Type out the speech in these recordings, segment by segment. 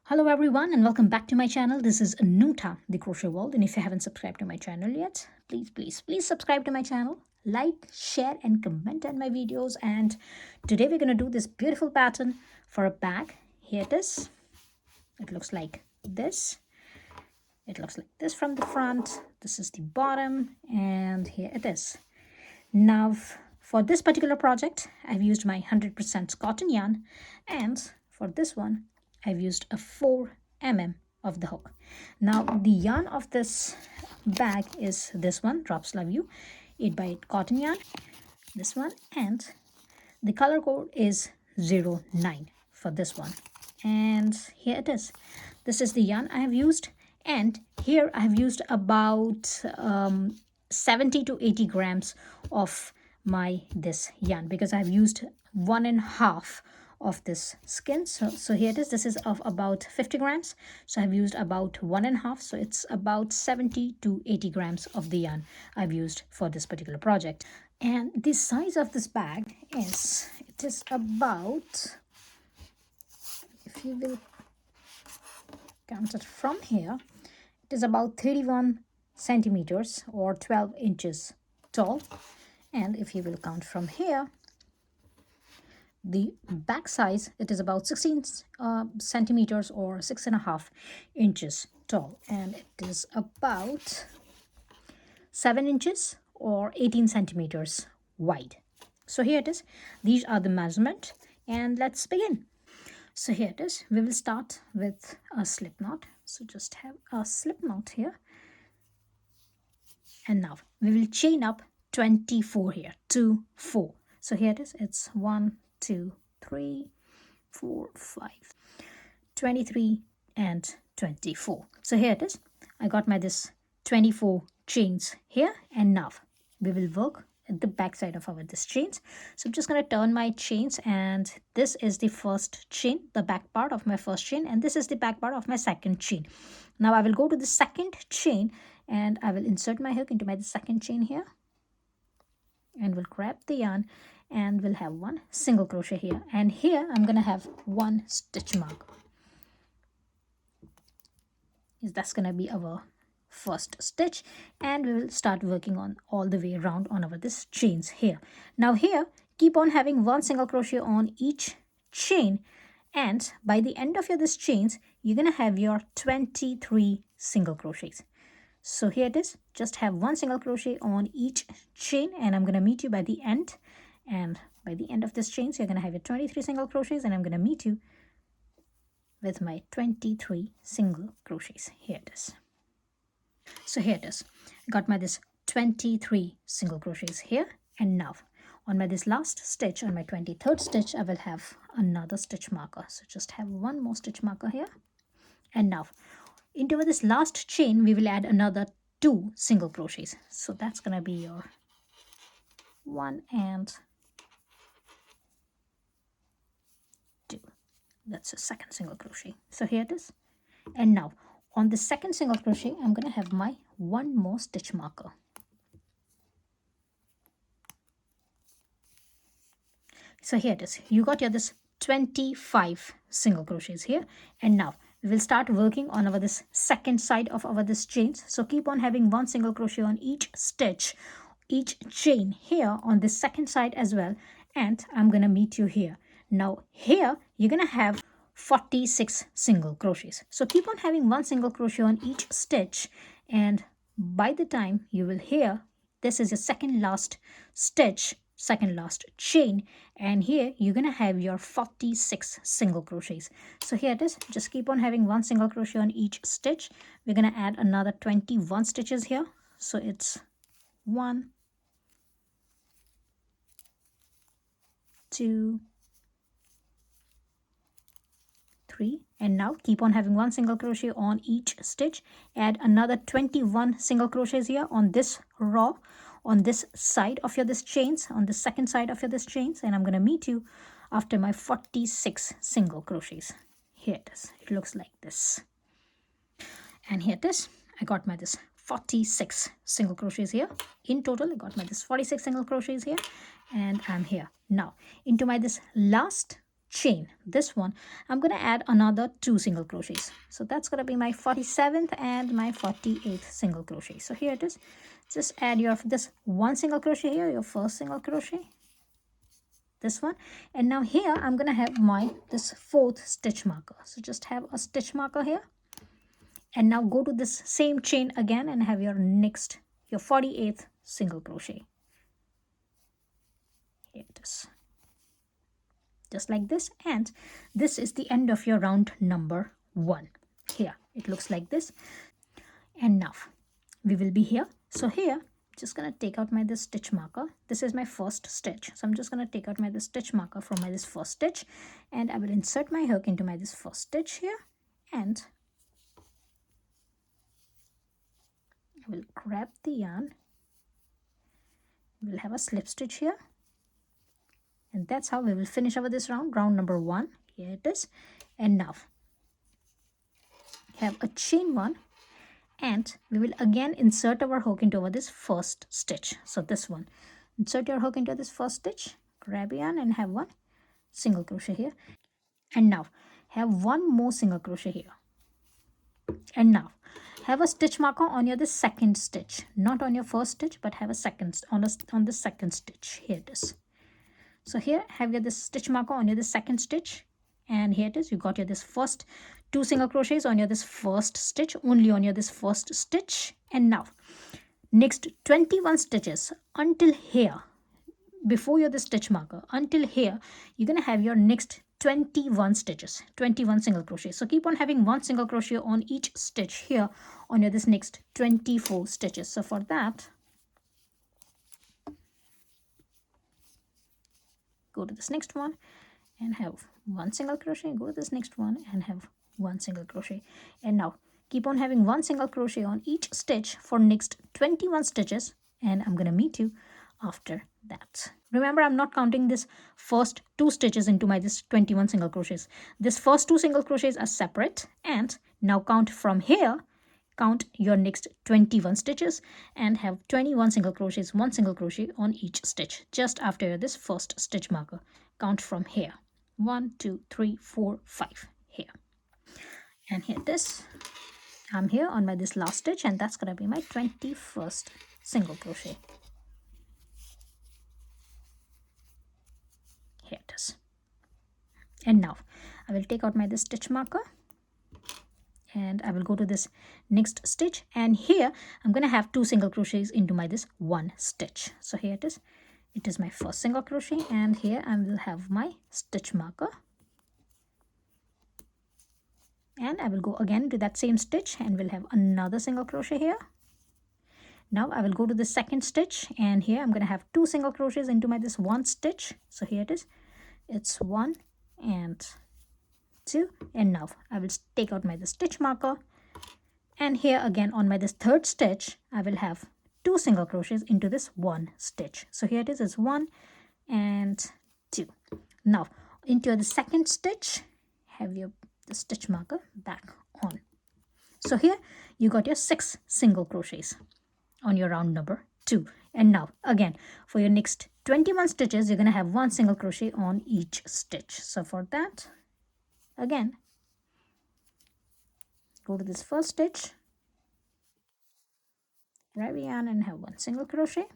Hello everyone and welcome back to my channel. This is Anuta, the Crochet World, and if you haven't subscribed to my channel yet, please subscribe to my channel. Like, share and comment on my videos. And today we're going to do this beautiful pattern for a bag. Here it is. It looks like this. It looks like this from the front. This is the bottom and here it is. Now for this particular project, I've used my 100% cotton yarn, and for this one I've used a 4 mm of the hook. Now the yarn of this bag is this one, Drops Love You 8x8 cotton yarn, this one, and the color code is 09 for this one. And here it is. This is the yarn I have used, and here I have used about 70 to 80 grams of this yarn, because I've used 1.5 of this skin. So here it is. This is of about 50 grams, so I've used about 1.5, so it's about 70 to 80 grams of the yarn I've used for this particular project. And the size of this bag is, it is about, if you will count it from here, it is about 31 centimeters or 12 inches tall. And if you will count from here, the back size, it is about 16 centimeters or 6.5 inches tall, and it is about 7 inches or 18 centimeters wide. So here it is. These are the measurement, and let's begin. So here it is. We will start with a slip knot. So just have a slip knot here, and now we will chain up 24 here, 2 4. So here it is. It's 1 2 3 4 5 23 and 24. So here it is. I got my this 24 chains here, and now we will work at the back side of our this chains. So I'm just going to turn my chains, and this is the first chain, the back part of my first chain, and this is the back part of my second chain. Now I will go to the second chain, and I will insert my hook into my second chain here, and we'll grab the yarn, and we'll have one single crochet here, and here I'm gonna have one stitch mark. That's gonna be our first stitch, and we will start working on all the way around on our this chains here. Now here, keep on having one single crochet on each chain, and by the end of your this chains, you're gonna have your 23 single crochets. So here it is. Just have one single crochet on each chain, and I'm gonna meet you by the end. And by the end of this chains, you're gonna have your 23 single crochets, and I'm gonna meet you with my 23 single crochets. Here it is. So here it is. I got my this 23 single crochets here, and now on my this last stitch, on my 23rd stitch, I will have another stitch marker. So just have one more stitch marker here, and now into this last chain we will add another 2 single crochets. So that's gonna be your 1 and 2. That's a second single crochet. So here it is. And now on the second single crochet, I'm gonna have my one more stitch marker. So here it is. You got your this 25 single crochets here, and now we will start working on our this second side of our this chains. So keep on having one single crochet on each stitch, each chain here on the second side as well, and I'm gonna meet you here. Now here you're gonna have 46 single crochets. So keep on having one single crochet on each stitch, and by the time you will hear, this is your second last stitch, second last chain, and here you're gonna have your 46 single crochets. So here it is. Just keep on having one single crochet on each stitch. We're gonna add another 21 stitches here. So it's 1 2 3, and now keep on having one single crochet on each stitch. Add another 21 single crochets here on this row, on this side of your this chains, on the second side of your this chains, and I'm going to meet you after my 46 single crochets. Here it is. It looks like this, and here it is. I got my this 46 single crochets here. In total, I got my this 46 single crochets here, and I'm here now into my this last chain, this one, I'm going to add another 2 single crochets. So that's going to be my 47th and my 48th single crochet. So here it is. Just add your this 1 single crochet here, your first single crochet, this one, and now here I'm going to have my this 4th stitch marker. So just have a stitch marker here, and now go to this same chain again and have your 48th single crochet. Here it is, just like this, and this is the end of your round number 1. Here it looks like this, and now we will be here. So here, just gonna take out my this stitch marker. This is my first stitch, so I'm just gonna take out my this stitch marker from my this first stitch, and I will insert my hook into my this first stitch here, and I will grab the yarn. We'll have a slip stitch here, and that's how we will finish over this round number 1. Here it is, and now have a chain 1, and we will again insert our hook into over this first stitch. So this one, insert your hook into this first stitch, grab yarn and have 1 single crochet here, and now have 1 more single crochet here, and now have a stitch marker on your the second stitch, not on your first stitch, but have a second on the second stitch. Here it is. So here have your this stitch marker on your the second stitch, and here it is. You got your this first 2 single crochets on your this first stitch, only on your this first stitch, and now next 21 stitches until here, before your the stitch marker, until here you're gonna have your next 21 stitches, 21 single crochets. So keep on having 1 single crochet on each stitch here on your this next 24 stitches. So for that, go to this next one and have 1 single crochet, go to this next one and have 1 single crochet, and now keep on having 1 single crochet on each stitch for next 21 stitches, and I'm gonna meet you after that. Remember, I'm not counting this first 2 stitches into my this 21 single crochets. This first 2 single crochets are separate, and now count from here, count your next 21 stitches and have 21 single crochets, 1 single crochet on each stitch just after this first stitch marker. Count from here, 1 2 3 4 5 here, and here this, I'm here on my this last stitch, and that's gonna be my 21st single crochet. Here it is, and now I will take out my this stitch marker and I will go to this next stitch, and here I'm gonna have 2 single crochets into my this 1 stitch. So here it is my first single crochet, and here I will have my stitch marker, and I will go again to that same stitch and we'll have another single crochet here. Now I will go to the second stitch, and here I'm going to have 2 single crochets into my this 1 stitch. So here it is, it's 1 and 2, and now I will take out my the stitch marker, and here again on my this third stitch I will have 2 single crochets into this 1 stitch. So here it is, it's 1 and 2. Now into the second stitch, have your the stitch marker back on. So here you got your 6 single crochets on your round number 2, and now again for your next 21 stitches you're going to have 1 single crochet on each stitch. So for that, again go to this first stitch, grab yarn and have 1 single crochet,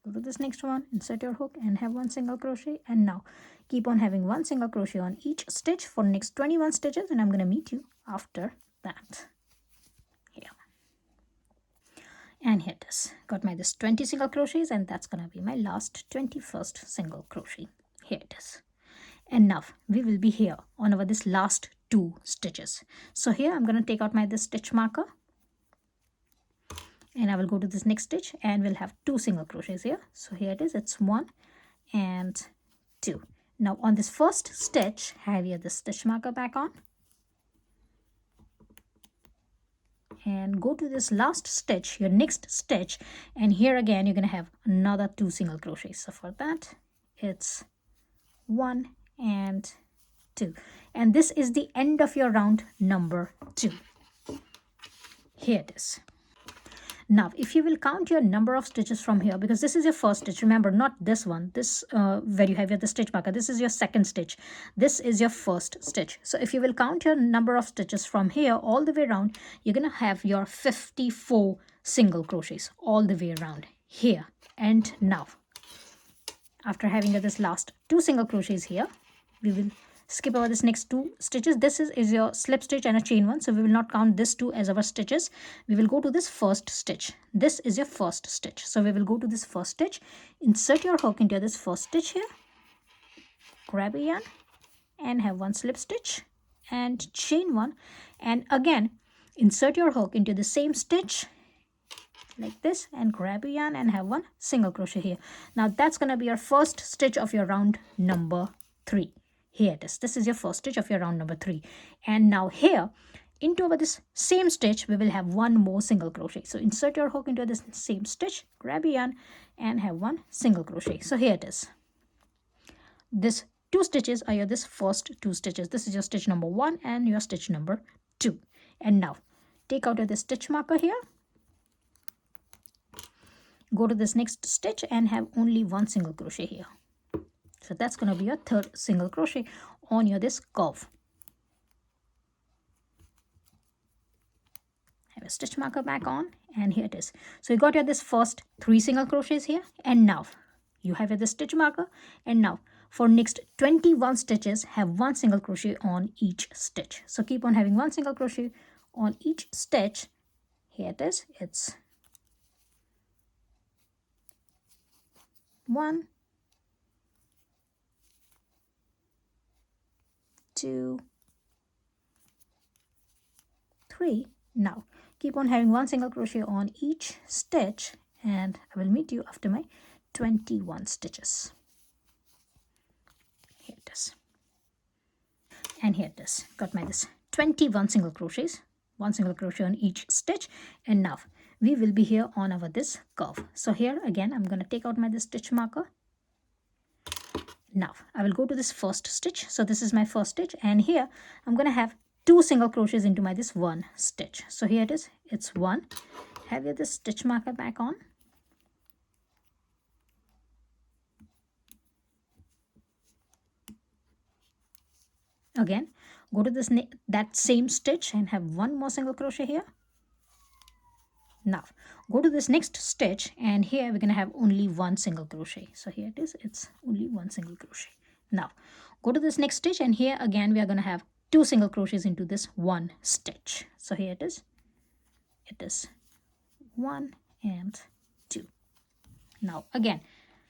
go to this next one, insert your hook and have 1 single crochet, and now keep on having 1 single crochet on each stitch for next 21 stitches, and I'm going to meet you after that. Here, and here it is, got my this 20 single crochets, and that's going to be my last 21st single crochet. Here it is, and now we will be here on our this last 2 stitches. So here I'm going to take out my this stitch marker, and I will go to this next stitch and we'll have 2 single crochets here. So here it is, it's 1 and 2. Now on this first stitch, have here the stitch marker back on, and go to this last stitch, your next stitch, and here again you're going to have another 2 single crochets. So for that, it's 1 and 2, and this is the end of your round number 2. Here it is. Now if you will count your number of stitches from here, because this is your first stitch, remember, not this one, this where you have the stitch marker, this is your second stitch, this is your first stitch. So if you will count your number of stitches from here all the way around, you're gonna have your 54 single crochets all the way around here. And now after having this last 2 single crochets here, we will skip over this next 2 stitches. This is your slip stitch and a chain one, so we will not count this 2 as our stitches. We will go to this first stitch. This is your first stitch, so we will go to this first stitch, insert your hook into this first stitch here, grab a yarn and have 1 slip stitch and chain 1, and again insert your hook into the same stitch like this and grab a yarn and have 1 single crochet here. Now that's going to be your first stitch of your round number 3. Here it is. This is your first stitch of your round number 3. And now here into over this same stitch, we will have 1 more single crochet. So insert your hook into this same stitch, grab a yarn and have 1 single crochet. So here it is. This 2 stitches are your this first 2 stitches. This is your stitch number 1 and your stitch number 2. And now take out the stitch marker here. Go to this next stitch and have only 1 single crochet here. So that's going to be your third single crochet on your this curve. Have a stitch marker back on, and here it is. So you got your this first 3 single crochets here, and now you have your this stitch marker, and now for next 21 stitches have 1 single crochet on each stitch. So keep on having 1 single crochet on each stitch. Here it is. It's 1, 2, 3. Now keep on having 1 single crochet on each stitch, and I will meet you after my 21 stitches. Here it is. And here it is. Got my this 21 single crochets, 1 single crochet on each stitch, and now we will be here on our this curve. So here again I'm going to take out my this stitch marker. Now I will go to this first stitch. So this is my first stitch, and here I'm going to have 2 single crochets into my this 1 stitch. So here it is. It's 1. Have you this stitch marker back on. Again go to this that same stitch and have 1 more single crochet here. Now go to this next stitch, and here we're going to have only 1 single crochet. So here it is. It's only 1 single crochet. Now go to this next stitch, and here again we are going to have 2 single crochets into this 1 stitch. So here it is. It is 1 and 2. Now again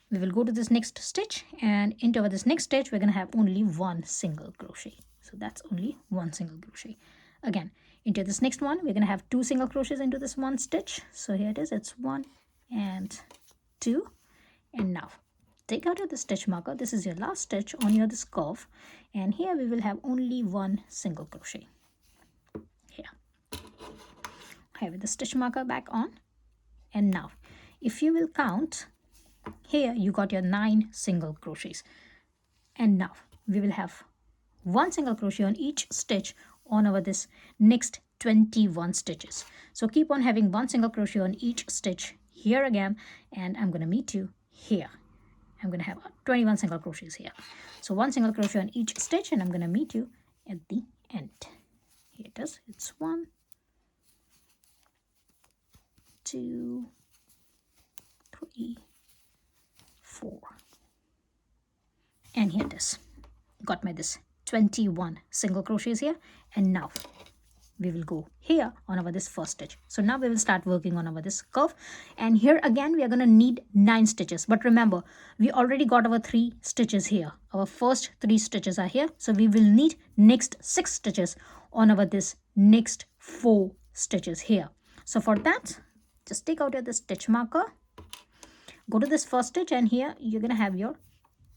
we will go to this next stitch, and into this next stitch we're going to have only 1 single crochet. So that's only 1 single crochet. Again into this next one we're going to have 2 single crochets into this 1 stitch. So here it is. It's 1 and 2. And now take out the stitch marker. This is your last stitch on your this curve, and here we will have only 1 single crochet here. Have the stitch marker back on, and now if you will count here, you got your 9 single crochets, and now we will have 1 single crochet on each stitch on our this next 21 stitches. So keep on having 1 single crochet on each stitch here again, and I'm going to meet you here. I'm going to have 21 single crochets here. So 1 single crochet on each stitch, and I'm going to meet you at the end. Here it is. It's 1, 2, 3, 4, and here it is. Got my this 21 single crochets here, and now we will go here on our this first stitch. So now we will start working on our this curve, and here again we are going to need 9 stitches. But remember, we already got our 3 stitches here. Our first 3 stitches are here, so we will need next 6 stitches on our this next 4 stitches here. So for that, just take out the stitch marker, go to this first stitch, and here you're going to have your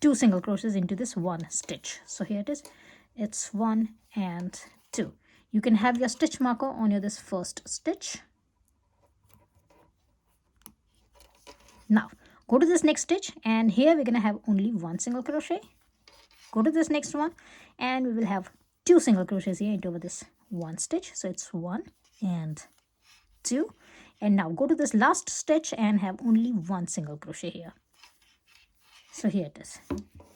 2 single crochets into this 1 stitch. So here it is. It's 1 and 2. You can have your stitch marker on your this first stitch. Now go to this next stitch, and here we're going to have only 1 single crochet. Go to this next one, and we will have 2 single crochets here into this 1 stitch. So it's 1 and 2. And now go to this last stitch and have only one single crochet here. So here it is.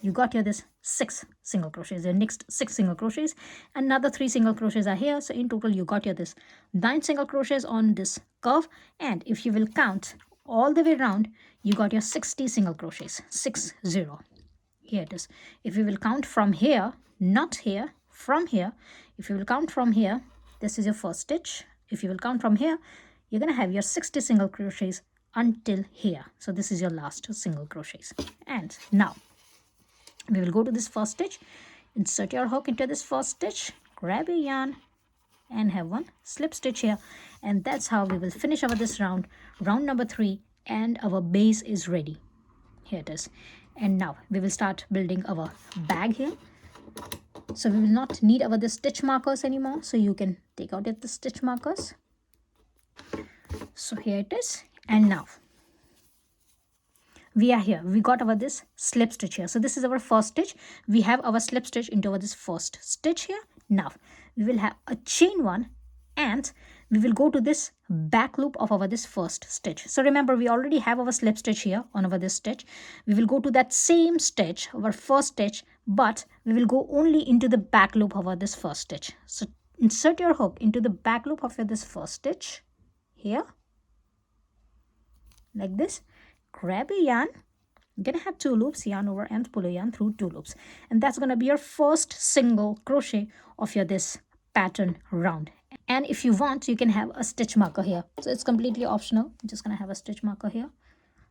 You got here this 6 single crochets, the next 6 single crochets, another 3 single crochets are here. So in total you got here this 9 single crochets on this curve, and if you will count all the way around, you got your 60 single crochets, 60. Here it is. If you will count from here, not here, from here, if you will count from here, this is your first stitch. If you will count from here, you're going to have your 60 single crochets until here. So this is your last single crochets. And now we will go to this first stitch, insert your hook into this first stitch, grab a yarn and have one slip stitch here, and that's how we will finish our this round number 3, and our base is ready. Here it is. And now we will start building our bag here. So we will not need our the stitch markers anymore, so you can take out the stitch markers. So here it is. And now we are here, we got our this slip stitch here. So this is our first stitch. We have our slip stitch into our this first stitch here. Now we will have a chain 1, and we will go to this back loop of our this first stitch. So remember, we already have our slip stitch here on our this stitch. We will go to that same stitch, our first stitch, but we will go only into the back loop of our this first stitch. So insert your hook into the back loop of your this first stitch here, like this. Grab a yarn. You're gonna have 2 loops, yarn over and pull a yarn through 2 loops, and that's gonna be your first single crochet of your this pattern round. And if you want, you can have a stitch marker here, so it's completely optional. I'm just gonna have a stitch marker here.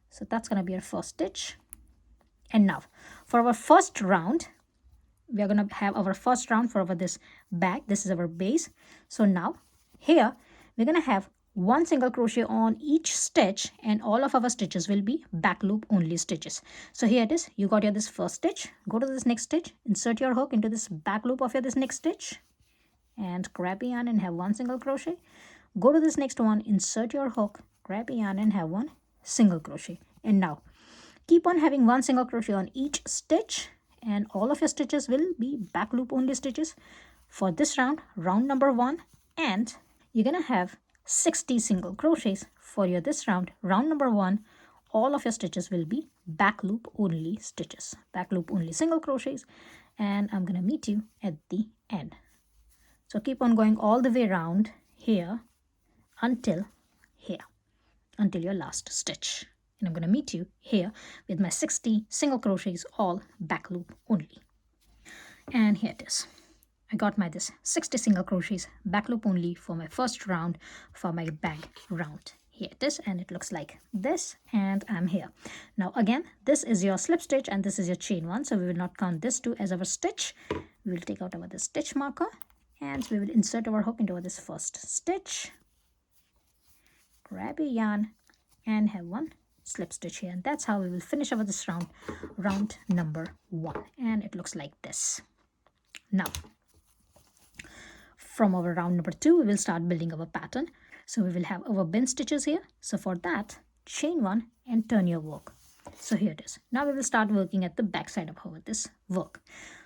So that's gonna be your first stitch. And now for our first round, we are gonna have our first round for our this bag. This is our base. So now here we're gonna have 1 single crochet on each stitch, and all of our stitches will be back loop only stitches. So here it is. You got your this first stitch. Go to this next stitch, insert your hook into this back loop of your this next stitch, and grab a yarn and have 1 single crochet. Go to this next one, insert your hook, grab a yarn and have 1 single crochet. And now keep on having 1 single crochet on each stitch, and all of your stitches will be back loop only stitches for this round, round number 1. And you're gonna have 60 single crochets for your this round, round number 1. All of your stitches will be back loop only stitches, back loop only single crochets, and I'm gonna meet you at the end. So keep on going all the way around here until here, until your last stitch, and I'm gonna meet you here with my 60 single crochets, all back loop only. And here it is. I got my this 60 single crochets back loop only for my first round for my bag round. Here it is, and it looks like this, and I'm here. Now again, this is your slip stitch and this is your chain 1, so we will not count this 2 as our stitch. We will take out our this stitch marker, and we will insert our hook into this first stitch, grab a yarn and have 1 slip stitch here, and that's how we will finish our this round, round number 1, and it looks like this. Now from our round number 2, we will start building our pattern. So we will have our bin stitches here. So for that, chain 1 and turn your work. So here it is. Now we will start working at the back side of our this work.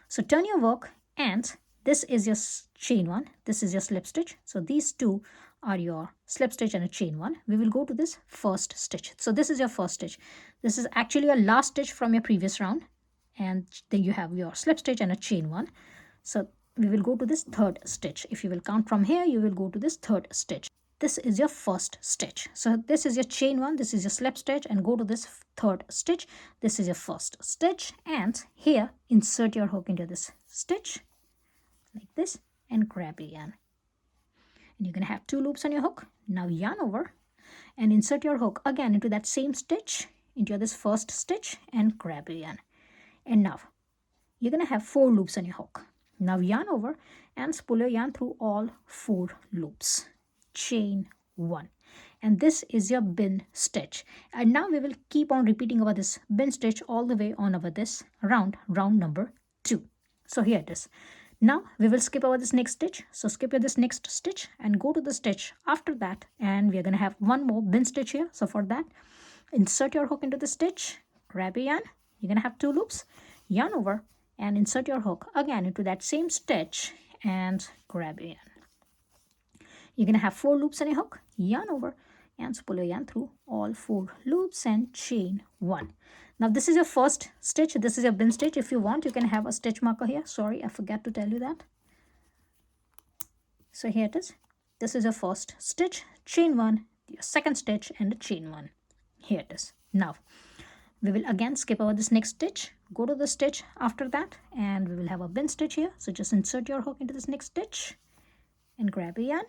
So turn your work, and this is your chain 1, this is your slip stitch. So these 2 are your slip stitch and a chain 1. We will go to this first stitch. So this is your first stitch. This is actually your last stitch from your previous round, and then you have your slip stitch and a chain 1. So we will go to this third stitch. If you will count from here, you will go to this third stitch. This is your first stitch. So this is your chain 1, this is your slip stitch, and go to this third stitch. This is your first stitch, and here insert your hook into this stitch like this and grab a yarn. And you're gonna have 2 loops on your hook. Now yarn over and insert your hook again into that same stitch, into this first stitch, and grab a yarn. And now you're gonna have 4 loops on your hook. Now yarn over and pull your yarn through all 4 loops, chain 1, and this is your bin stitch. And now we will keep on repeating over this bin stitch all the way on over this round number 2. So here it is. Now we will skip over this next stitch. So skip this next stitch and go to the stitch after that, and we are going to have 1 more bin stitch here. So for that, insert your hook into the stitch, grab a yarn. You're going to have 2 loops, yarn over and insert your hook again into that same stitch and grab a yarn. You're going to have 4 loops on your hook, yarn over, and pull your yarn through all 4 loops and chain 1. Now this is your first stitch. This is your bin stitch. If you want, you can have a stitch marker here. Sorry, I forgot to tell you that. So here it is. This is your first stitch, chain 1, your second stitch, and a chain 1. Here it is. Now we will again skip over this next stitch, go to the stitch after that, and we will have a bin stitch here. So just insert your hook into this next stitch and grab a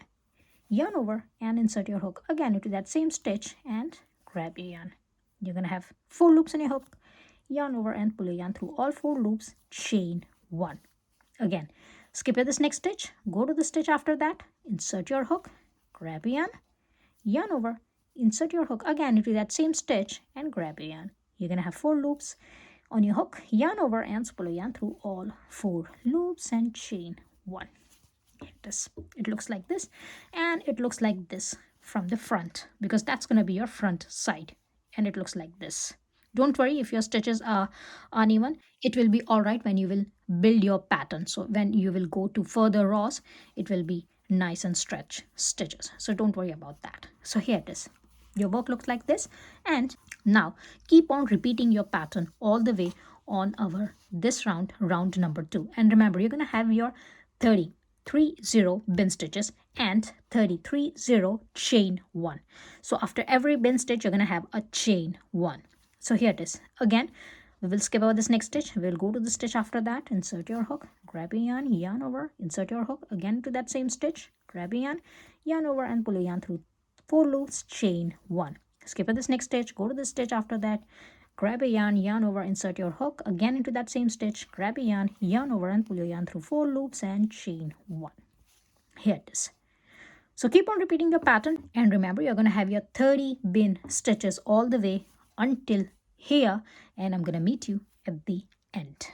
yarn over and insert your hook again into that same stitch and grab your yarn. You're going to have 4 loops on your hook, yarn over and pull your yarn through all 4 loops, chain 1. Again, skip this next stitch, go to the stitch after that, insert your hook, grab a yarn over, insert your hook again into that same stitch and grab a yarn. You're going to have 4 loops on your hook, yarn over and pull your yarn through all 4 loops and chain 1. It looks like this, and it looks like this from the front, because that's going to be your front side, and it looks like this. Don't worry if your stitches are uneven. It will be all right when you will build your pattern. So when you will go to further rows, it will be nice and stretch stitches. So don't worry about that. So here it is. Your work looks like this, and now keep on repeating your pattern all the way on our this round number 2. And remember, you're going to have your 30 bin stitches and 33 chain 1. So after every bin stitch, you're going to have a chain 1. So here it is. Again, we will skip over this next stitch. We'll go to the stitch after that, insert your hook, grab a yarn over, insert your hook again to that same stitch, grab a yarn over and pull a yarn through 4 loops, chain 1. Skip this next stitch, go to the stitch after that, grab a yarn over, insert your hook again into that same stitch, grab a yarn over and pull your yarn through 4 loops and chain 1. Here it is. So keep on repeating your pattern, and remember, you're going to have your 30 bin stitches all the way until here, and I'm going to meet you at the end.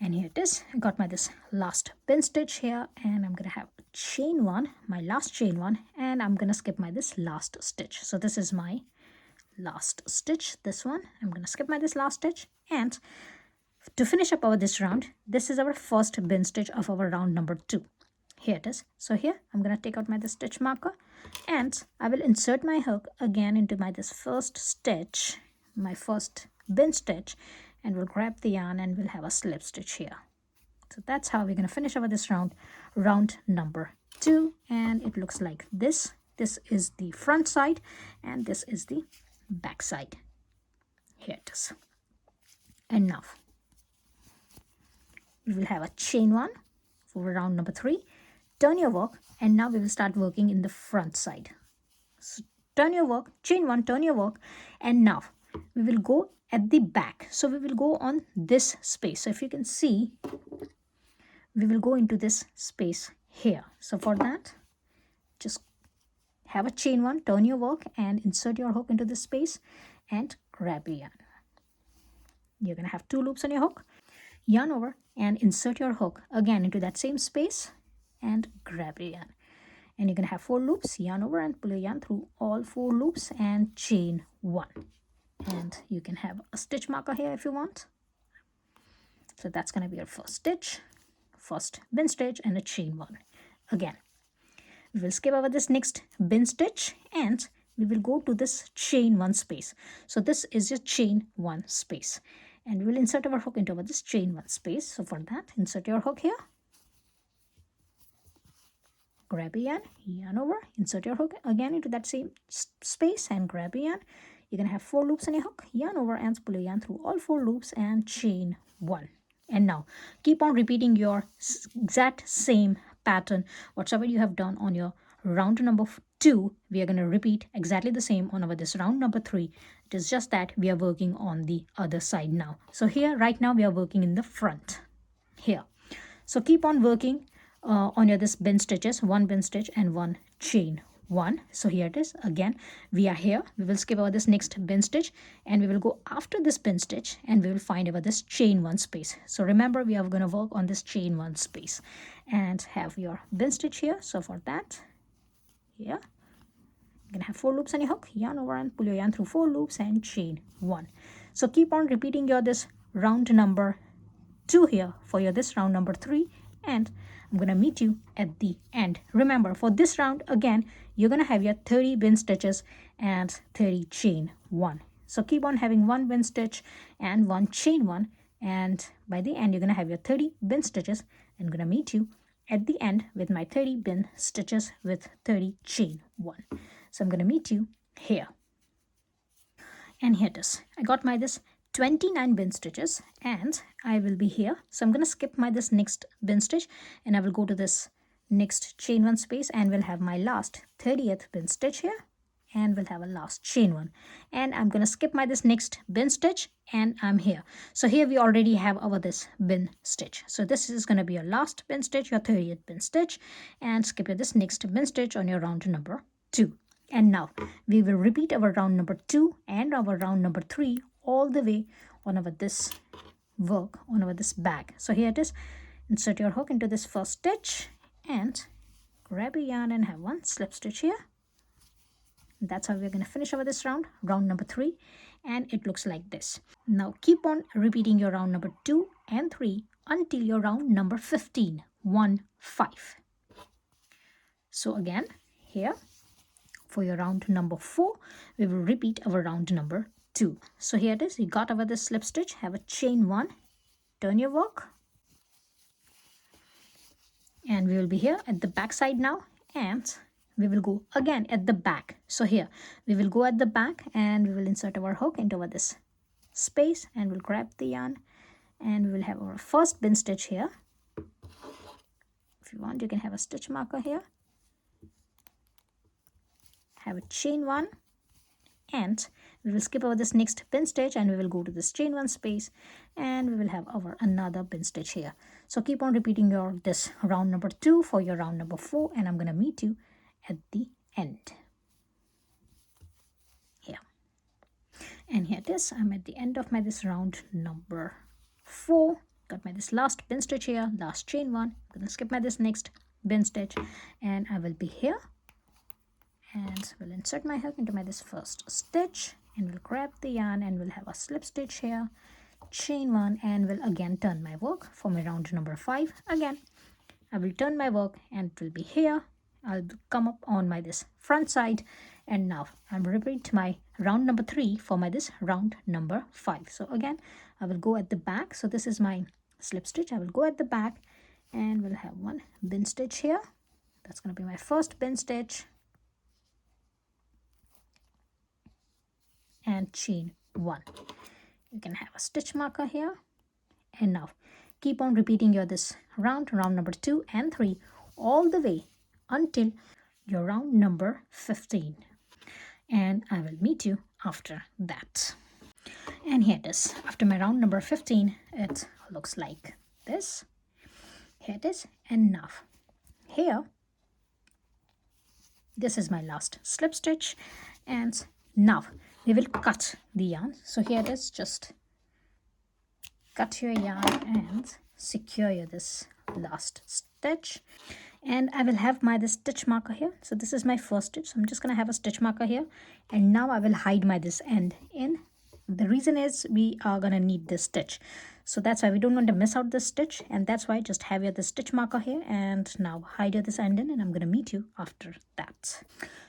And here it is. I got my this last bin stitch here, and I'm going to have chain 1, my last chain 1, and I'm going to skip my this last stitch. So this is my last stitch, this one. I'm going to skip my this last stitch, and to finish up our this round, this is our first bin stitch of our round number 2. Here it is. So here I'm going to take out my this stitch marker, and I will insert my hook again into my this first stitch, my first bin stitch, and we'll grab the yarn and we'll have a slip stitch here. So that's how we're going to finish over this round number 2, and it looks like this. This is the front side and this is the back side. Here it is. And now we will have a chain 1 for round number 3. Turn your work, and now we will start working in the front side. So turn your work, chain 1, turn your work, and now we will go at the back. So we will go on this space. So if you can see, we will go into this space here. So for that, just have a chain 1, turn your work and insert your hook into this space and grab a yarn. You're going to have 2 loops on your hook, yarn over and insert your hook again into that same space and grab a yarn. And you're going to have 4 loops, yarn over and pull your yarn through all 4 loops and chain 1. And you can have a stitch marker here if you want. So that's going to be your first stitch, first bin stitch, and a chain 1. Again, we will skip over this next bin stitch and we will go to this chain 1 space. So this is your chain 1 space, and we will insert our hook into this chain 1 space. So for that, insert your hook here, grab a yarn over, insert your hook again into that same space and grab a yarn. You're going to have 4 loops on your hook, yarn over and pull your yarn through all 4 loops and chain 1. And now keep on repeating your exact same pattern. Whatever you have done on your round number 2, we are going to repeat exactly the same on our this round number 3. It is just that we are working on the other side now. So here right now we are working in the front here. So keep on working on your this bin stitches, 1 bin stitch and 1 chain 1. So here it is. Again, we are here. We will skip over this next bin stitch and we will go after this bin stitch and we will find over this chain 1 space. So remember, we are going to work on this chain 1 space and have your bin stitch here. So for that, here you're going to have 4 loops on your hook, yarn over and pull your yarn through 4 loops and chain 1. So keep on repeating your this round number 2 here for your this round number 3, and I'm gonna meet you at the end. Remember, for this round again, you're gonna have your 30 bin stitches and 30 chain one. So keep on having one bin stitch and one chain one, and by the end you're gonna have your 30 bin stitches. I'm gonna meet you at the end with my 30 bin stitches with 30 chain one. So I'm gonna meet you here. And here it is. I got my this 29 bin stitches and I will be here. So I'm going to skip my this next bin stitch and I will go to this next chain one space and we'll have my last 30th bin stitch here and we'll have a last chain one. And I'm going to skip my this next bin stitch and I'm here. So here we already have our this bin stitch. So this is going to be your last bin stitch, your 30th bin stitch, and skip your this next bin stitch on your round number 2. And now we will repeat our round number 2 and our round number 3 all the way on our this work, on our this bag. So here it is. Insert your hook into this first stitch and grab a yarn and have one slip stitch here. That's how we're going to finish over this round, round number 3, and it looks like this. Now keep on repeating your round number 2 and 3 until your round number 15, 1, 5. So again, here for your round number 4, we will repeat our round number 2. So here it is. You got over this slip stitch, have a chain 1, turn your work, and we will be here at the back side now, and we will go again at the back. So here we will go at the back and we will insert our hook into this space and we'll grab the yarn and we will have our first bin stitch here. If you want, you can have a stitch marker here. Have a chain 1 and we will skip over this next bin stitch and we will go to this chain 1 space and we will have our another bin stitch here. So keep on repeating your this round number 2 for your round number 4, and I'm going to meet you at the end here. And here it is. I'm at the end of my this round number 4. Got my this last bin stitch here, last chain 1. I'm going to skip my this next bin stitch and I will be here. And we'll insert my hook into my this first stitch and we'll grab the yarn and we'll have a slip stitch here, chain 1, and we'll again turn my work for my round number 5. Again I will turn my work and it will be here. I'll come up on my this front side, and now I'll repeat my round number 3 for my this round number 5. So again I will go at the back. So this is my slip stitch. I will go at the back and we'll have one bin stitch here. That's going to be my first bin stitch and chain 1. You can have a stitch marker here, and now keep on repeating your this round number 2 and 3 all the way until your round number 15, and I will meet you after that. And here it is. After my round number 15, it looks like this. Here it is. And now here, this is my last slip stitch, and now we will cut the yarn. So here it is. Just cut your yarn and secure your this last stitch, and I will have my this stitch marker here. So this is my first stitch, so I'm just going to have a stitch marker here, and now I will hide my this end in. The reason is we are going to need this stitch, so that's why we don't want to miss out this stitch, and that's why just have your this stitch marker here and now hide your this end in, and I'm going to meet you after that.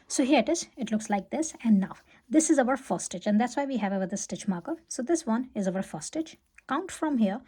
So here it is. It looks like this, and now this is our first stitch, and that's why we have our this stitch marker. So this one is our first stitch. Count from here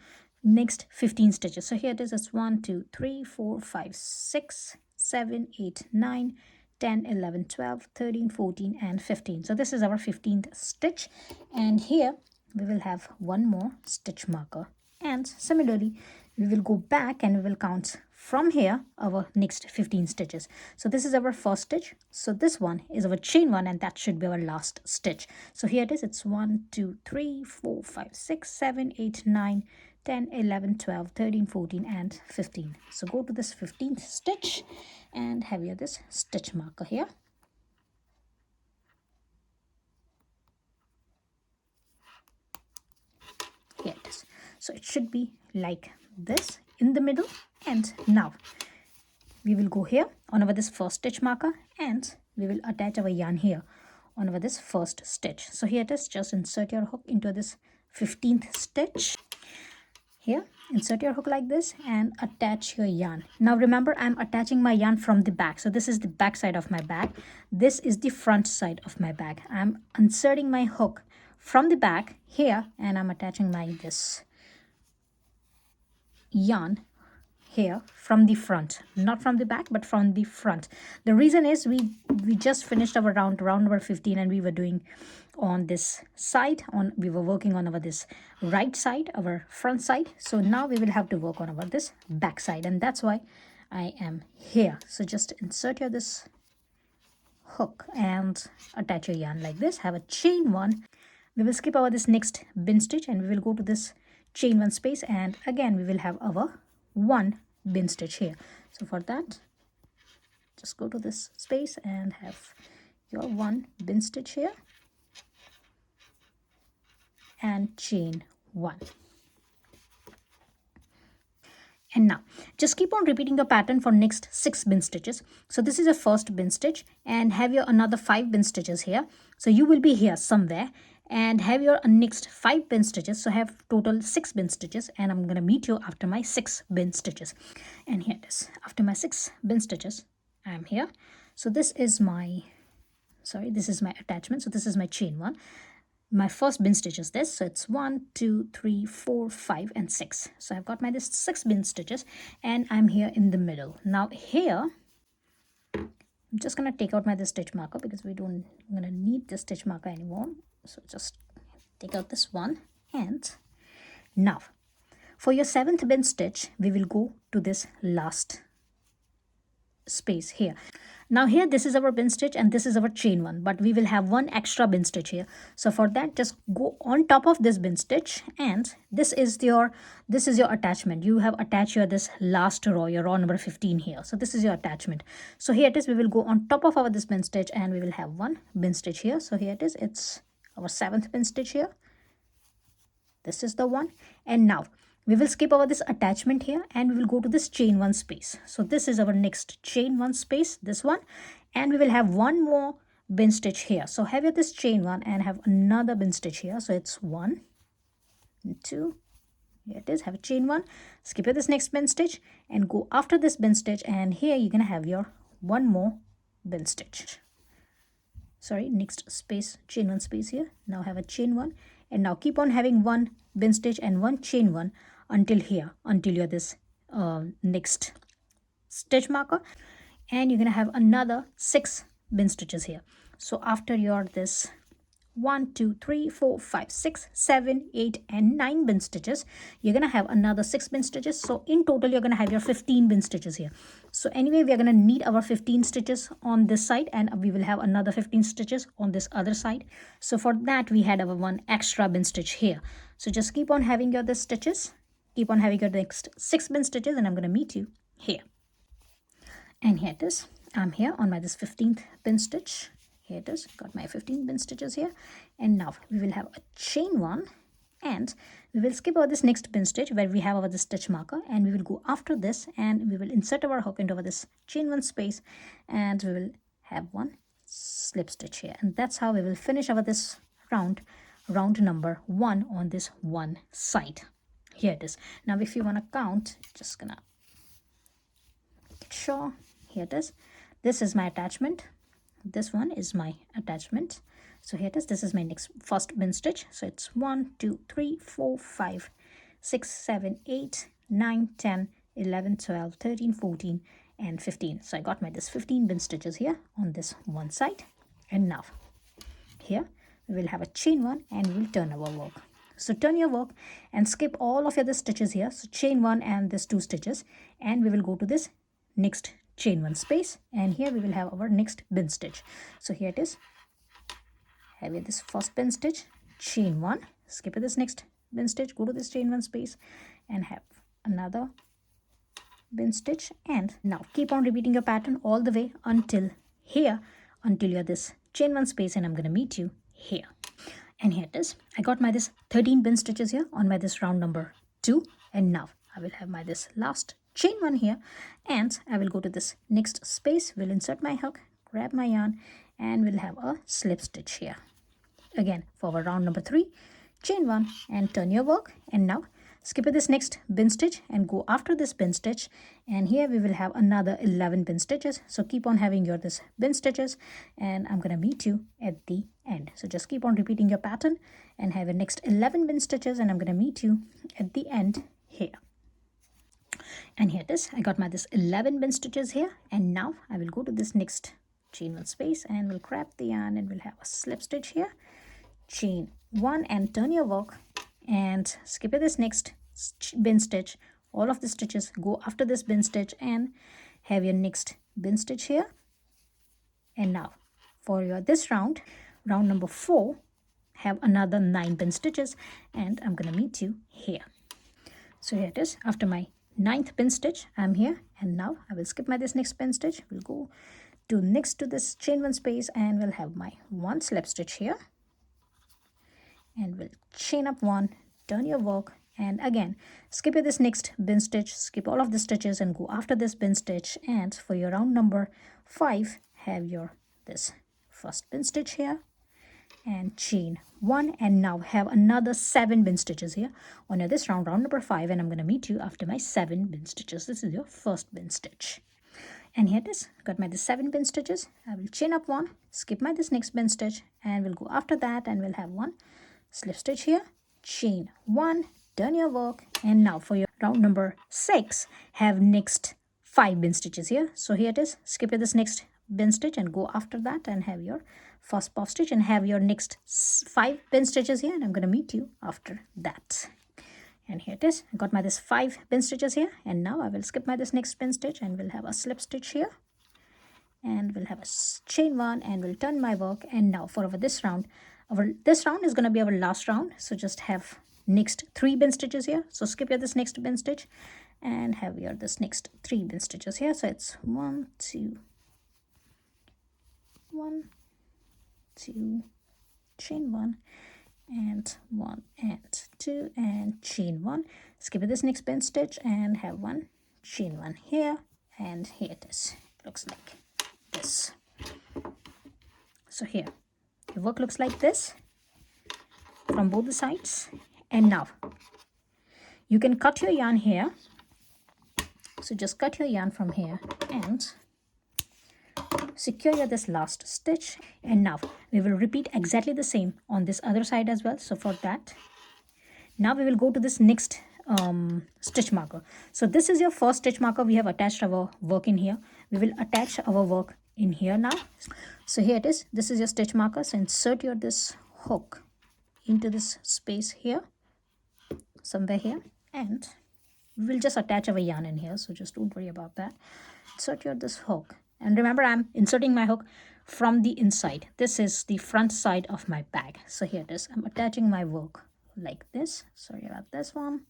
next 15 stitches. So here it is. It's 1 2 3 4 5 6 7 8 9 10 11 12 13 14 and 15. So this is our 15th stitch, and here we will have one more stitch marker, and similarly we will go back and we will count from here our next 15 stitches. So this is our first stitch, so this one is our chain 1, and that should be our last stitch. So here it is. It's 1 2 3 4 5 6 7 8 9 10 11 12 13 14 and 15. So go to this 15th stitch and have your this stitch marker here. Here it is. So it should be like this in the middle, and now we will go here on our this first stitch marker and we will attach our yarn here on our this first stitch. So here it is. Just insert your hook into this 15th stitch Here, insert your hook like this and attach your yarn. Now remember, I'm attaching my yarn from the back. So this is the back side of my bag. This is the front side of my bag. I'm inserting my hook from the back here, and I'm attaching my this yarn here from the front, not from the back but from the front. The reason is we just finished our round number 15, and we were doing on this side, we were working on our this right side, our front side. So now we will have to work on our this back side, and that's why I am here. So just insert your this hook and attach your yarn like this. Have a chain one. We will skip over this next bin stitch, and we will go to this chain one space, and again we will have our one bin stitch here. So for that, just go to this space and have your one bin stitch here and chain one. And now just keep on repeating the pattern for next 6 bin stitches. So this is your first bin stitch, and have your another 5 bin stitches here. So you will be here somewhere, and have your next 5 bin stitches. So have total 6 bin stitches, and I'm gonna meet you after my 6 bin stitches. And here it is. After my 6 bin stitches, I am here. So this is my attachment. So this is my chain one. My first bin stitch is this. So it's 1, 2, 3, 4, 5, and 6. So I've got my this 6 bin stitches, and I'm here in the middle. Now here, I'm just gonna take out my this stitch marker because I'm gonna need this stitch marker anymore. So just take out this one, and now for your 7th bin stitch, we will go to this last space here. Now here, this is our bin stitch and this is our chain one, but we will have one extra bin stitch here. So for that, just go on top of this bin stitch, and this is your attachment. You have attached your this last row, your row number 15 here. So this is your attachment. So here it is. We will go on top of our this bin stitch, and we will have one bin stitch here. So here it is. It's our 7th bin stitch here. This is the one. And now we will skip over this attachment here, and we will go to this chain one space. So this is our next chain one space, this one, and we will have one more bin stitch here. So have your this chain one and have another bin stitch here. So it's 1 and 2. Here it is. Have a chain one, skip this next bin stitch, and go after this bin stitch, and here you're gonna have your one more bin stitch. Sorry, next space, chain one space here. Now have a chain one, and now keep on having one bin stitch and one chain one until here, until you're this next stitch marker, and you're gonna have another 6 bin stitches here. So after your this 1, 2, 3, 4, 5, 6, 7, 8, and 9 bin stitches, you're gonna have another 6 bin stitches. So in total, you're gonna have your 15 bin stitches here. So anyway, we are gonna need our 15 stitches on this side, and we will have another 15 stitches on this other side. So for that, we had our one extra bin stitch here. So just keep on having your this stitches, keep on having your next 6 bin stitches, and I'm gonna meet you here. And here it is. I'm here on my this 15th bin stitch. Here it is. Got my 15 bin stitches here, and now we will have a chain one, and we will skip over this next bin stitch where we have our this stitch marker, and we will go after this, and we will insert our hook into this chain one space, and we will have one slip stitch here, and that's how we will finish our this round number 1 on this one side. Here it is. Now if you want to count, just gonna make it sure. Here it is. This is my attachment. This one is my attachment. So here it is. This is my next first bin stitch. So it's 1, 2, 3, 4, 5, 6, 7, 8, 9, 10, 11, 12, 13, 14, and 15. So I got my this 15 bin stitches here on this one side. And now here we will have a chain one, and we will turn our work. So turn your work and skip all of your the stitches here. So chain one and this 2 stitches, and we will go to this next chain one space, and here we will have our next bin stitch. So here it is. Have this first bin stitch, chain one, skip this next bin stitch, go to this chain one space, and have another bin stitch. And now keep on repeating your pattern all the way until here, until you're this chain one space, and I'm going to meet you here. And here it is. I got my this 13 bin stitches here on my this round number 2, and now I will have my this last chain one here, and I will go to this next space, will insert my hook, grab my yarn, and we'll have a slip stitch here. Again, for our round number 3, chain one and turn your work, and now skip this next bin stitch and go after this bin stitch, and here we will have another 11 bin stitches. So keep on having your this bin stitches, and I'm gonna meet you at the end. So just keep on repeating your pattern and have your next 11 bin stitches, and I'm gonna meet you at the end here. And here it is, I got my this 11 bin stitches here, and now I will go to this next chain 1 space and we'll grab the yarn and we'll have a slip stitch here, chain 1 and turn your work and skip this next bin stitch. All of the stitches go after this bin stitch and have your next bin stitch here. And now for your this round number 4, have another 9 bin stitches, and I'm gonna meet you here. So here it is, after my 9th bin stitch I'm here, and now I will skip my this next bin stitch. We'll go to next to this chain 1 space and we'll have my 1 slip stitch here, and we'll chain up 1, turn your work, and again skip this next bin stitch, skip all of the stitches and go after this bin stitch. And for your round number 5, have your this first bin stitch here and chain 1, and now have another 7 bin stitches here on your this round number 5, and I'm going to meet you after my 7 bin stitches. This is your first bin stitch. And here it is, got my this 7 bin stitches. I will chain up 1, skip my this next bin stitch, and we'll go after that and we'll have 1 slip stitch here, chain 1, turn your work, and now for your round number 6, have next 5 bin stitches here. So here it is, skip this next bin stitch and go after that and have your first puff stitch and have your next 5 bin stitches here, and I'm going to meet you after that. And here it is, I got my this 5 bin stitches here, and now I will skip my this next bin stitch and we'll have a slip stitch here, and we'll have a chain 1 and we'll turn my work. And now for this round is going to be our last round, so just have next 3 bin stitches here. So skip your this next bin stitch and have your this next 3 bin stitches here. So it's 1 2 1 2, chain 1 and 1 and 2 and chain 1, skip this next bin stitch and have 1 chain 1 here, and here it is, looks like this. So here your work looks like this from both the sides. And now you can cut your yarn here, so just cut your yarn from here and secure this last stitch. And now we will repeat exactly the same on this other side as well. So for that, now we will go to this next stitch marker. So this is your first stitch marker. We have attached our work in here. We will attach our work in here now. So here it is, this is your stitch marker. So insert your this hook into this space here, somewhere here, and we'll just attach our yarn in here, so just don't worry about that. Insert your this hook, and remember I'm inserting my hook from the inside. This is the front side of my bag. So here it is, I'm attaching my work like this. Sorry about this one.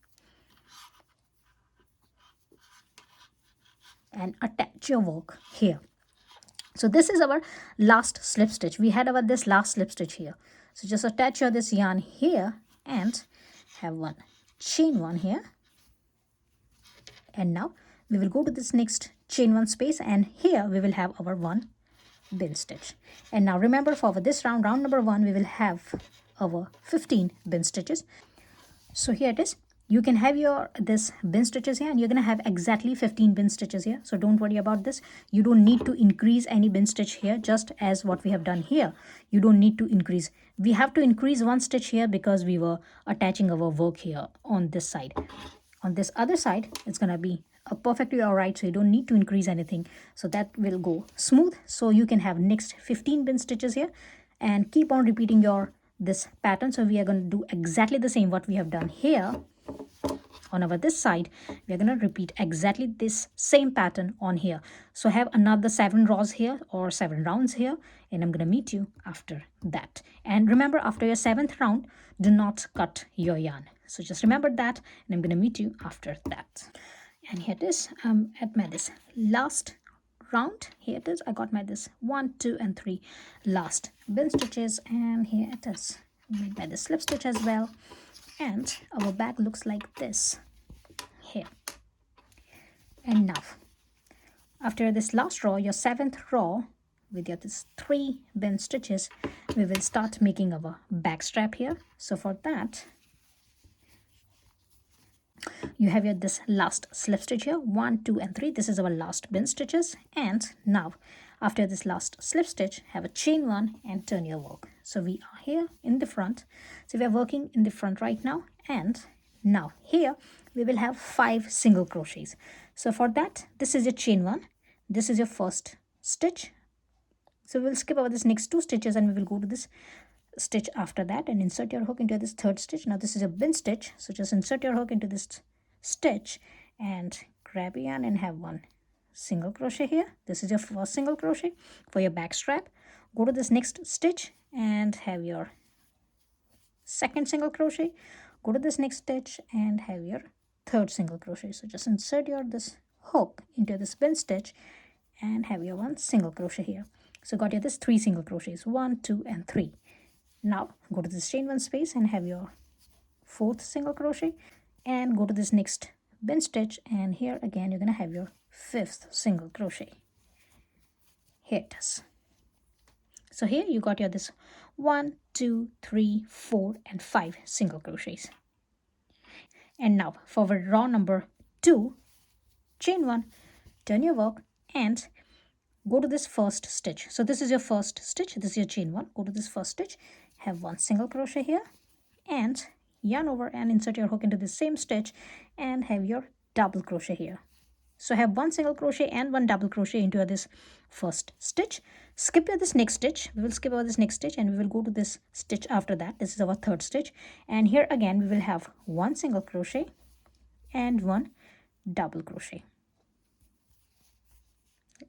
And attach your work here. So this is our last slip stitch. We had our this last slip stitch here. So just attach your this yarn here and have 1 chain 1 here. And now we will go to this next chain 1 space, and here we will have our 1 bin stitch. And now remember, for this round number 1, we will have our 15 bin stitches. So here it is, you can have your this bin stitches here, and you're gonna have exactly 15 bin stitches here. So don't worry about this. You don't need to increase any bin stitch here, just as what we have done here. You don't need to increase. We have to increase 1 stitch here because we were attaching our work here on this side. On this other side, it's gonna be perfectly all right, so you don't need to increase anything. So that will go smooth. So you can have next 15 bin stitches here and keep on repeating your this pattern. So we are going to do exactly the same what we have done here. On our this side, we are going to repeat exactly this same pattern on here. So have another 7 rows here or 7 rounds here, and I'm going to meet you after that. And remember, after your 7th round, do not cut your yarn. So just remember that, and I'm going to meet you after that. And here it is, at my this last round. Here it is, I got my this 1 2 and 3 last bin stitches, and here it is, made by the slip stitch as well. And our bag looks like this here. And now after this last row, your 7th row, with your this 3 bin stitches, we will start making our back strap here. So for that, You have your this last slip stitch here, 1, 2 and 3. This is our last bin stitches. And now after this last slip stitch, have a chain 1 and turn your work. So we are here in the front. So we are working in the front right now, and now here we will have 5 single crochets. So for that, this is your chain 1, this is your first stitch. So we'll skip over this next 2 stitches and we will go to this stitch after that and insert your hook into this third stitch. Now this is a bin stitch, so just insert your hook into this stitch and grab your yarn and have 1 single crochet here. This is your first single crochet for your back strap. Go to this next stitch and have your second single crochet. Go to this next stitch and have your third single crochet. So just insert your this hook into this bin stitch and have your 1 single crochet here. So got your this 3 single crochets, 1, 2 and 3. Now go to this chain 1 space and have your 4th single crochet and go to this next bin stitch, and here again you're going to have your 5th single crochet. Here it is. So here you got your this 1, 2, 3, 4 and 5 single crochets. And now for row number 2, chain 1, turn your work and go to this first stitch. So this is your first stitch, this is your chain 1. Go to this first stitch, have 1 single crochet here and yarn over and insert your hook into the same stitch and have your double crochet here. So have 1 single crochet and 1 double crochet into this first stitch. Skip this next stitch. We will skip over this next stitch and we will go to this stitch after that. This is our third stitch, and here again we will have 1 single crochet and 1 double crochet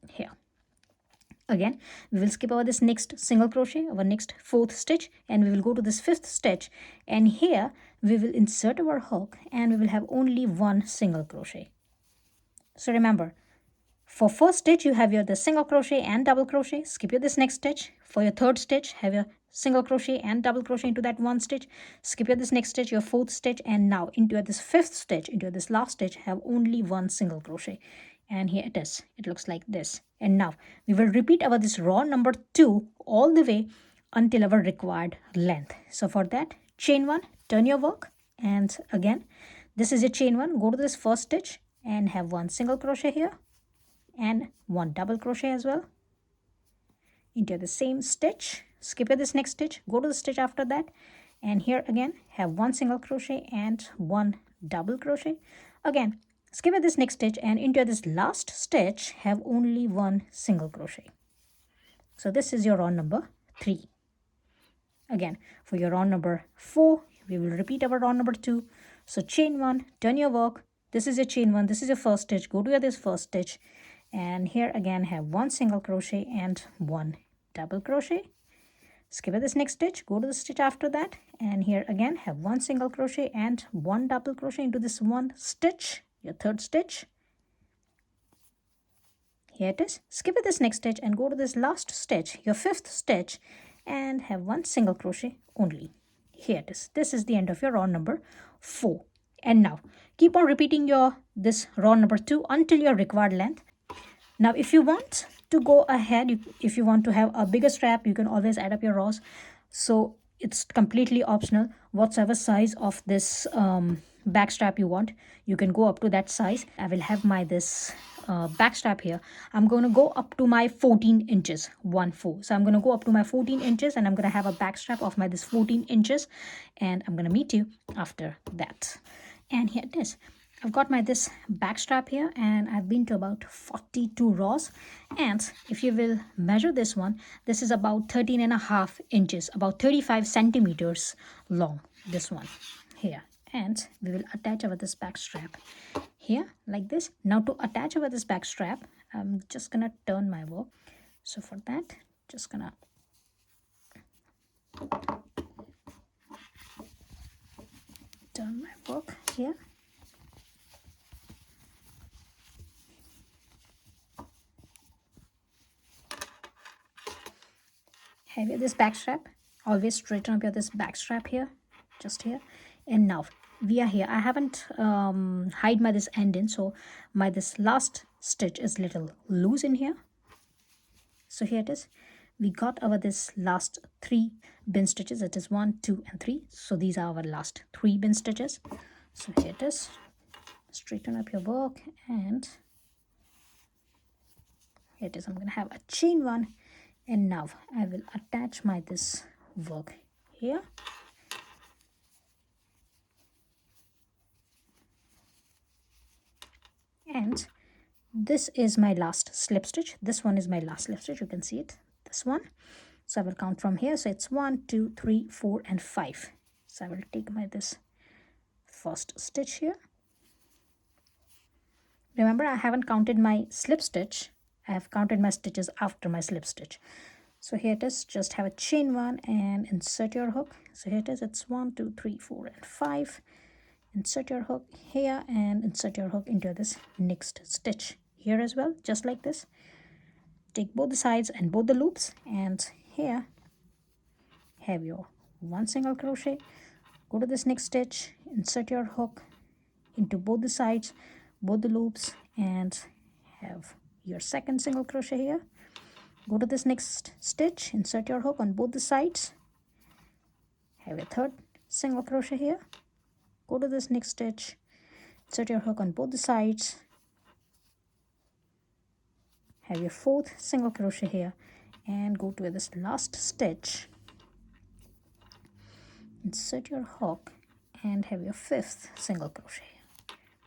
here. Again we will skip over this next single crochet, our next 4th stitch, and we will go to this 5th stitch, and here we will insert our hook and we will have only 1 single crochet. So remember, for first stitch you have your the single crochet and double crochet. Skip your this next stitch. For your third stitch, have your single crochet and double crochet into that 1 stitch. Skip your this next stitch, your 4th stitch, and now into this 5th stitch, into this last stitch, have only 1 single crochet. And here it is. It looks like this. And now we will repeat our this row number 2 all the way until our required length. So for that, chain 1, turn your work, and again this is your chain 1. Go to this first stitch and have 1 single crochet here and 1 double crochet as well into the same stitch. Skip this next stitch, go to the stitch after that, and here again have 1 single crochet and 1 double crochet. Again skip this next stitch and into this last stitch have only 1 single crochet. So this is your row number 3. Again for your row number 4 we will repeat our row number 2. So chain 1, turn your work. This is your chain 1, this is your first stitch. Go to this first stitch, and here again have 1 single crochet and 1 double crochet. Skip this next stitch, go to the stitch after that, and here again have 1 single crochet and 1 double crochet into this 1 stitch, your third stitch. Here it is. Skip this next stitch and go to this last stitch, your 5th stitch, and have 1 single crochet only. Here it is. This is the end of your row number 4. And now keep on repeating your this row number 2 until your required length. Now if you want to go ahead, if you want to have a bigger strap, you can always add up your rows. So it's completely optional. Whatsoever size of this back strap you want, you can go up to that size. I will have my this back strap here. I'm going to go up to my 14 inches, 1-4. So I'm going to go up to my 14 inches and I'm going to have a back strap of my this 14 inches, and I'm going to meet you after that. And here it is. I've got my this back strap here, and I've been to about 42 rows. And if you will measure this one, this is about 13.5 inches, about 35 centimeters long, this one here. And we will attach over this back strap here like this. Now to attach over this back strap, I'm just gonna turn my work. So for that, just gonna turn my work here. Have you this back strap, always straighten up your this back strap here, just here. And now we are here. I haven't hide my this end in, so my this last stitch is little loose in here. So here it is. We got our this last 3 bin stitches. It is 1, 2 and 3. So these are our last 3 bin stitches. So here it is. straighten up your work, and here it is. I'm going to have a chain one, and now I will attach my this work here. And this is my last slip stitch. This one is my last slip stitch. You can see it, this one. So I will count from here. So it's 1, 2, 3, 4, and 5. So I will take my this first stitch here. Remember, I haven't counted my slip stitch. I have counted my stitches after my slip stitch. So here it is. Just have a chain one and insert your hook. So here it is. It's 1, 2, 3, 4, and 5. Insert your hook here and insert your hook into this next stitch here as well, just like this. Take both the sides and both the loops, and here have your one single crochet. Go to this next stitch, insert your hook into both the sides, both the loops, and have your second single crochet here. Go to this next stitch, insert your hook on both the sides, have your third single crochet here. Go to this next stitch, insert your hook on both the sides, have your fourth single crochet here, and go to this last stitch, insert your hook, and have your fifth single crochet.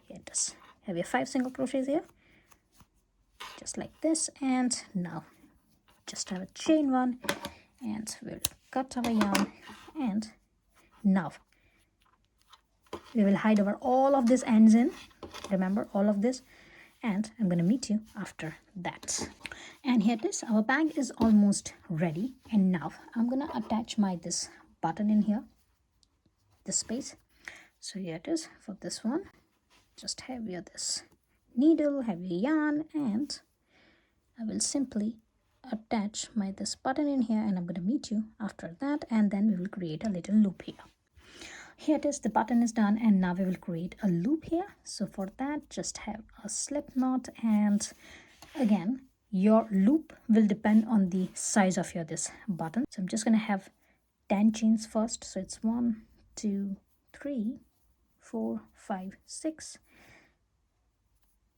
Here it is. Have your 5 single crochets here, just like this. And now just have a chain one, and we'll cut our yarn, and now we will hide over all of these ends in, remember, all of this, and I'm going to meet you after that. And here it is. Our bag is almost ready, and now I'm going to attach my this button in here, this space. So here it is. For this one, just have your this needle, have your yarn, and I will simply attach my this button in here, and I'm going to meet you after that, and then we will create a little loop here. Here it is, the button is done, and now we will create a loop here. So for that, just have a slip knot, and again, your loop will depend on the size of your this button. So I'm just going to have 10 chains first. So it's 1, 2, 3, 4, 5, 6,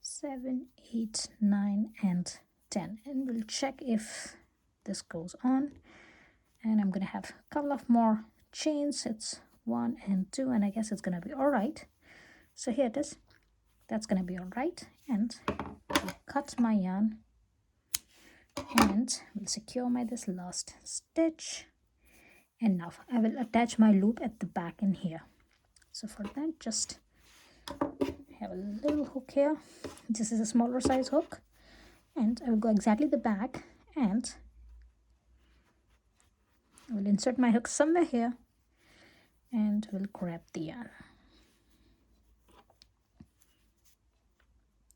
7, 8, 9, and 10. And we'll check if this goes on. And I'm going to have a couple of more chains. It's 1 and 2, and I guess it's going to be all right. So here it is. That's going to be all right. And I'll cut my yarn, and we'll secure my this last stitch. And now I will attach my loop at the back in here. So for that, just have a little hook here. This is a smaller size hook, and I will go exactly the back, and I will insert my hook somewhere here, and we'll grab the yarn.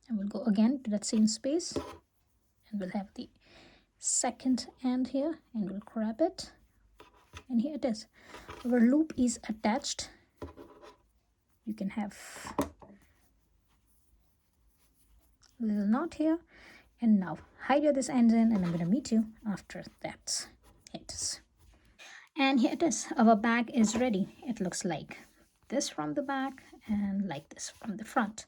And we'll go again to that same space, and we'll have the second end here, and we'll grab it, and here it is. Our loop is attached. You can have a little knot here, and now hide your this ends in, and I'm going to meet you after that. Here it is. And here it is. Our bag is ready. It looks like this from the back and like this from the front.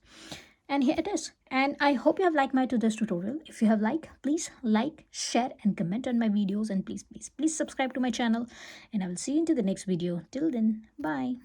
And here it is. And I hope you have liked my today's tutorial. If you have liked, please like, share, and comment on my videos. And please subscribe to my channel. And I will see you into the next video. Till then, bye.